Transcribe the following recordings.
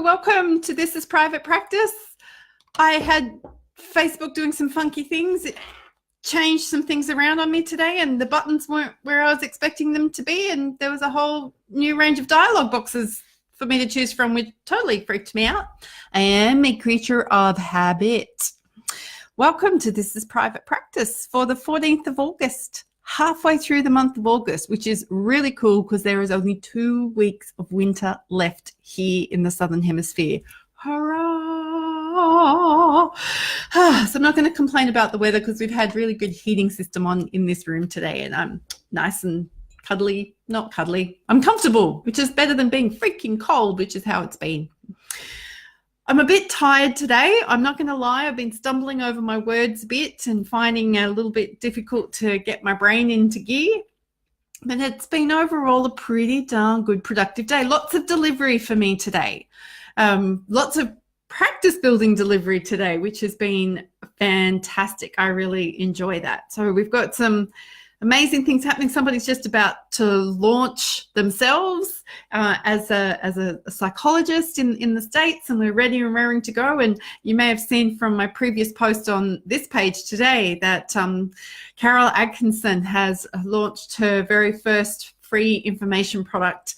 welcome to This is Private Practice. I had Facebook doing some funky things. It changed some things around on me today, and the buttons weren't where I was expecting them to be, and there was a whole new range of dialogue boxes for me to choose from, which totally freaked me out. I am a creature of habit. Welcome to This is Private Practice for the 14th of August, halfway through the month of August, which is really cool because there is only 2 weeks of winter left here in the Southern Hemisphere. Hurrah! So I'm not going to complain about the weather because we've had really good heating system on in this room today, and I'm nice and cuddly, not cuddly. I'm comfortable, which is better than being freaking cold, which is how it's been. I'm a bit tired today. I'm not going to lie. I've been stumbling over my words a bit and finding it a little bit difficult to get my brain into gear. But it's been overall a pretty darn good, productive day. Lots of delivery for me today. Lots of practice building delivery today, which has been fantastic. I really enjoy that. So we've got some amazing things happening. Somebody's just about to launch themselves as a psychologist in the States, and we're ready and raring to go. And you may have seen from my previous post on this page today that Carol Atkinson has launched her very first free information product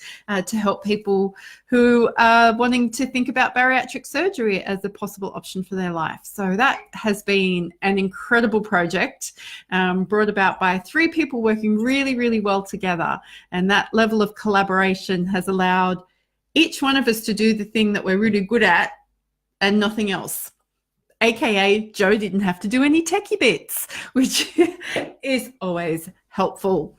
to help people who are wanting to think about bariatric surgery as a possible option for their life. So that has been an incredible project brought about by 3 people working really, really well together. And that level of collaboration has allowed each one of us to do the thing that we're really good at and nothing else. AKA Joe didn't have to do any techie bits, which is always helpful.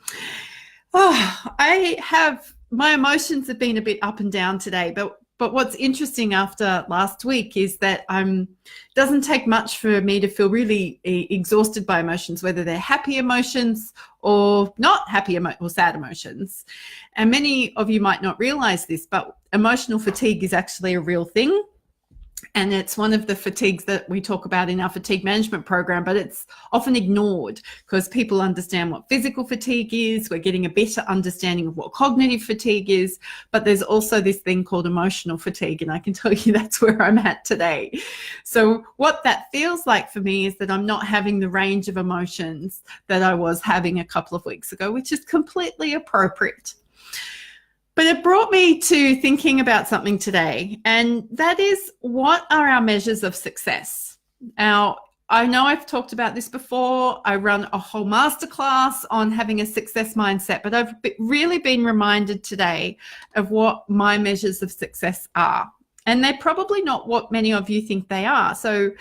My emotions have been a bit up and down today, but what's interesting after last week is that it doesn't take much for me to feel really exhausted by emotions, whether they're happy emotions or not happy or sad emotions. And many of you might not realize this, but emotional fatigue is actually a real thing. And it's one of the fatigues that we talk about in our fatigue management program, but it's often ignored because people understand what physical fatigue is. We're getting a better understanding of what cognitive fatigue is, but there's also this thing called emotional fatigue, and I can tell you that's where I'm at today. So what that feels like for me is that I'm not having the range of emotions that I was having a couple of weeks ago, which is completely appropriate. But it brought me to thinking about something today, and that is, what are our measures of success? Now, I know I've talked about this before. I run a whole masterclass on having a success mindset, but I've really been reminded today of what my measures of success are. And they're probably not what many of you think they are. So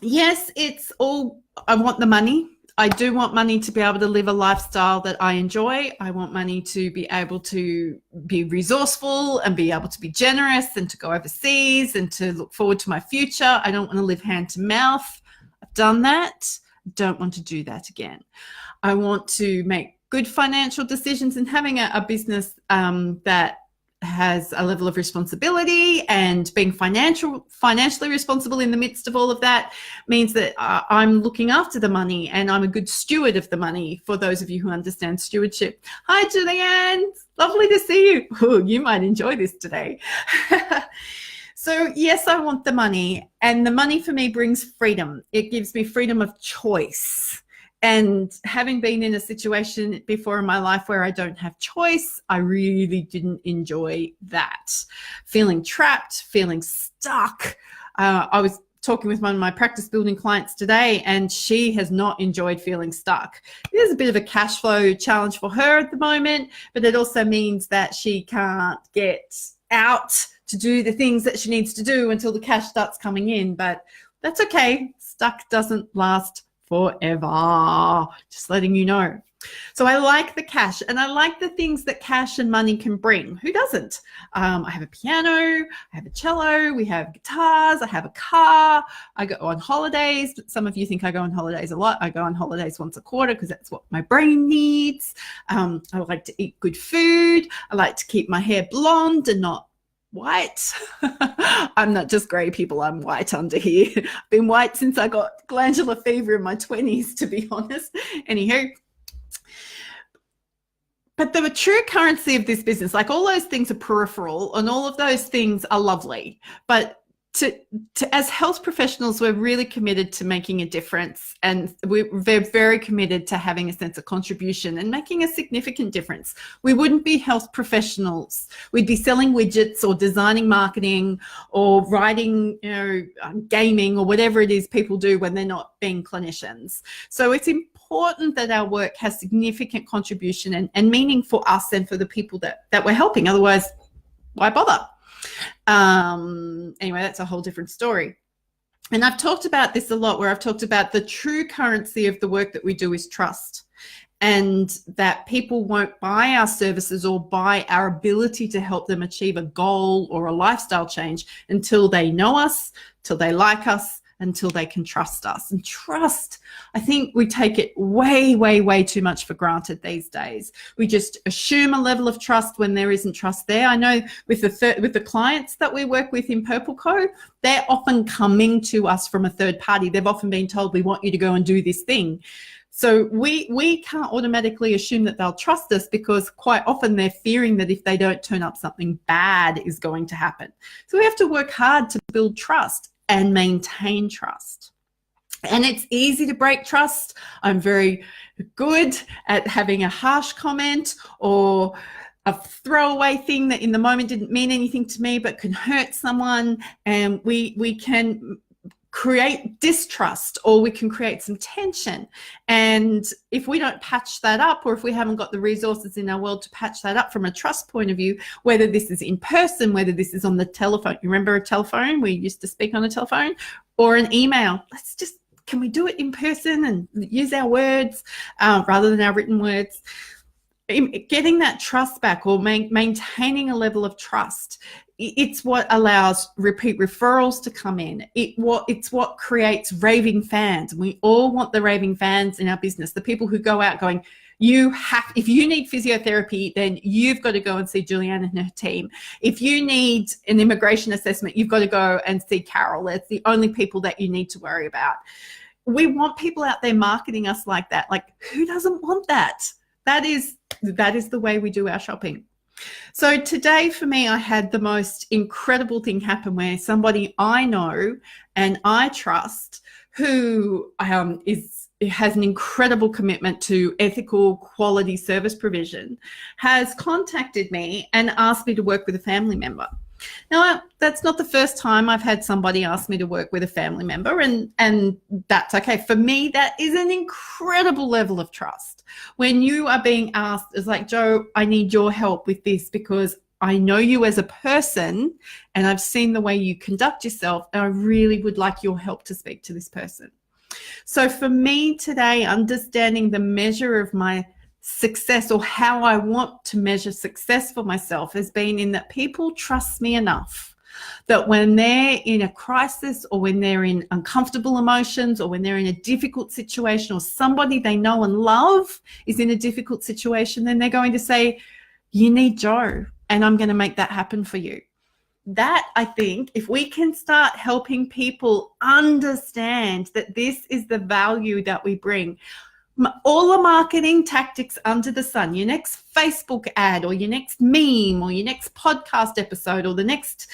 yes, it's all, I want the money. I do want money to be able to live a lifestyle that I enjoy. I want money to be able to be resourceful and be able to be generous and to go overseas and to look forward to my future. I don't want to live hand to mouth. I've done that. Don't want to do that again. I want to make good financial decisions, and having a business that has a level of responsibility and being financially responsible in the midst of all of that means that I'm looking after the money and I'm a good steward of the money, for those of you who understand stewardship. Hi, Julianne. Lovely to see you. Ooh, you might enjoy this today. So yes, I want the money, and the money for me brings freedom. It gives me freedom of choice. And having been in a situation before in my life where I don't have choice, I really didn't enjoy that. Feeling trapped, feeling stuck. I was talking with one of my practice building clients today, and she has not enjoyed feeling stuck. There's a bit of a cash flow challenge for her at the moment, but it also means that she can't get out to do the things that she needs to do until the cash starts coming in. But that's okay. Stuck doesn't last forever, just letting you know. So I like the cash, and I like the things that cash and money can bring. Who doesn't? I have a piano, I have a cello, we have guitars, I have a car, I go on holidays. Some of you think I go on holidays a lot. I go on holidays once a quarter because that's what my brain needs. I like to eat good food. I like to keep my hair blonde and not white. I'm not just grey, people. I'm white under here. I've been white since I got glandular fever in my 20s, to be honest. Anywho, but the true currency of this business, like all those things are peripheral and all of those things are lovely. But as health professionals, we're really committed to making a difference, and we're very committed to having a sense of contribution and making a significant difference. We wouldn't be health professionals. We'd be selling widgets or designing marketing or writing, gaming or whatever it is people do when they're not being clinicians. So it's important that our work has significant contribution and meaning for us and for the people that we're helping. Otherwise, why bother? Anyway, that's a whole different story. And I've talked about this a lot, where I've talked about the true currency of the work that we do is trust, and that people won't buy our services or buy our ability to help them achieve a goal or a lifestyle change until they know us, till they like us, until they can trust us. And trust, I think we take it way too much for granted these days. We just assume a level of trust when there isn't trust there. I know with the clients that we work with in Purple Co, they're often coming to us from a third party. They've often been told, we want you to go and do this thing. So we can't automatically assume that they'll trust us, because quite often they're fearing that if they don't turn up, something bad is going to happen. So we have to work hard to build trust and maintain trust. And it's easy to break trust. I'm very good at having a harsh comment or a throwaway thing that in the moment didn't mean anything to me but can hurt someone, and we can create distrust, or we can create some tension. And if we don't patch that up, or if we haven't got the resources in our world to patch that up from a trust point of view, whether this is in person, whether this is on the telephone, you remember a telephone, we used to speak on a telephone, or an email, can we do it in person and use our words rather than our written words? Getting that trust back, or maintaining a level of trust, it's what allows repeat referrals to come in. It's what creates raving fans. We all want the raving fans in our business, the people who go out going, if you need physiotherapy, then you've got to go and see Julianne and her team. If you need an immigration assessment, you've got to go and see Carol. It's the only people that you need to worry about. We want people out there marketing us like that. Like, who doesn't want that? That is the way we do our shopping. So today for me, I had the most incredible thing happen, where somebody I know and I trust, who has an incredible commitment to ethical quality service provision, has contacted me and asked me to work with a family member. Now, that's not the first time I've had somebody ask me to work with a family member, and that's okay. For me, that is an incredible level of trust. When you are being asked, it's like, Joe, I need your help with this because I know you as a person and I've seen the way you conduct yourself, and I really would like your help to speak to this person. So for me today, understanding the measure of my success, or how I want to measure success for myself, has been in that people trust me enough that when they're in a crisis, or when they're in uncomfortable emotions, or when they're in a difficult situation, or somebody they know and love is in a difficult situation, then they're going to say, you need Joe, and I'm going to make that happen for you. That, I think, if we can start helping people understand that this is the value that we bring, all the marketing tactics under the sun, your next Facebook ad, or your next meme, or your next podcast episode, or the next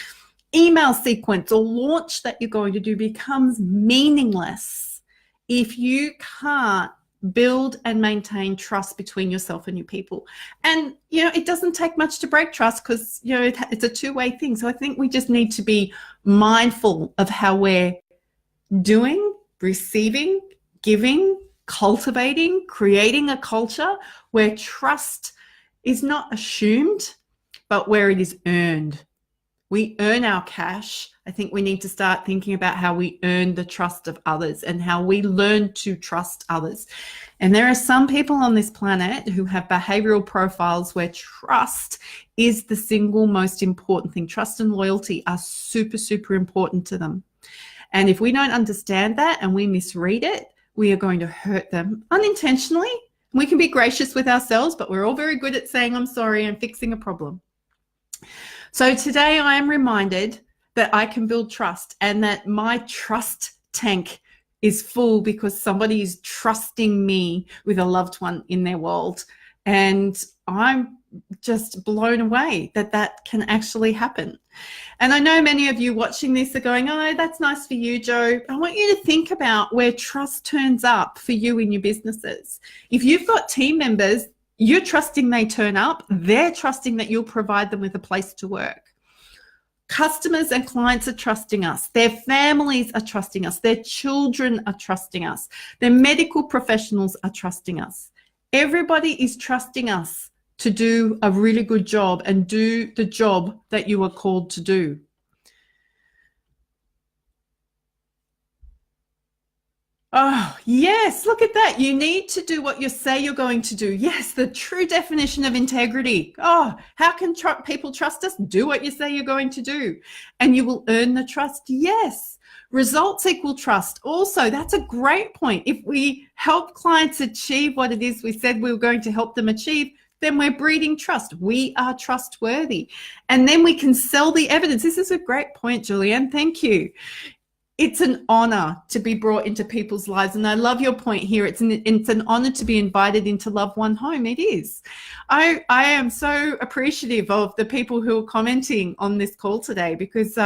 email sequence or launch that you're going to do, becomes meaningless if you can't build and maintain trust between yourself and your people. And, it doesn't take much to break trust, because, it's a two-way thing. So I think we just need to be mindful of how we're doing, receiving, giving, cultivating, creating a culture where trust is not assumed, but where it is earned. We earn our cash. I think we need to start thinking about how we earn the trust of others and how we learn to trust others. And there are some people on this planet who have behavioral profiles where trust is the single most important thing. Trust and loyalty are super, super important to them. And if we don't understand that and we misread it, we are going to hurt them unintentionally. We can be gracious with ourselves, but we're all very good at saying, I'm sorry, and fixing a problem. So today I am reminded that I can build trust, and that my trust tank is full because somebody is trusting me with a loved one in their world. And I'm just blown away that that can actually happen. And I know many of you watching this are going, oh, that's nice for you, Joe. I want you to think about where trust turns up for you in your businesses. If you've got team members, you're trusting they turn up. They're trusting that you'll provide them with a place to work. Customers and clients are trusting us. Their families are trusting us. Their children are trusting us. Their medical professionals are trusting us. Everybody is trusting us to do a really good job and do the job that you are called to do. Oh, yes, look at that. You need to do what you say you're going to do. Yes, the true definition of integrity. Oh, how can people trust us? Do what you say you're going to do, and you will earn the trust. Yes. Results equal trust. Also, that's a great point. If we help clients achieve what it is we said we were going to help them achieve, then we're breeding trust. We are trustworthy. And then we can sell the evidence. This is a great point, Julianne. Thank you. It's an honor to be brought into people's lives. And I love your point here. It's an honor to be invited into Love One Home. It is. I am so appreciative of the people who are commenting on this call today, because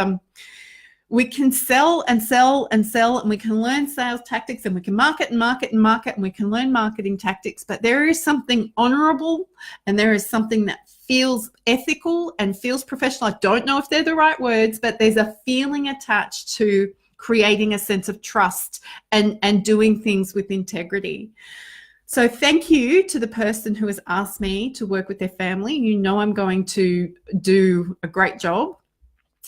we can sell and sell and sell, and we can learn sales tactics, and we can market and market and market, and we can learn marketing tactics. But there is something honorable, and there is something that feels ethical and feels professional. I don't know if they're the right words, but there's a feeling attached to creating a sense of trust and doing things with integrity. So thank you to the person who has asked me to work with their family. You know I'm going to do a great job,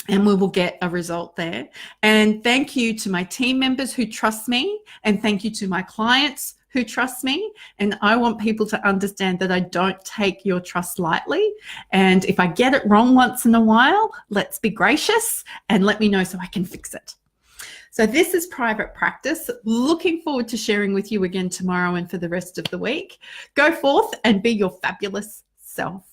and we will get a result there. And thank you to my team members who trust me, and thank you to my clients who trust me. And I want people to understand that I don't take your trust lightly. And if I get it wrong once in a while, let's be gracious and let me know so I can fix it. So this is Private Practice. Looking forward to sharing with you again tomorrow and for the rest of the week. Go forth and be your fabulous self.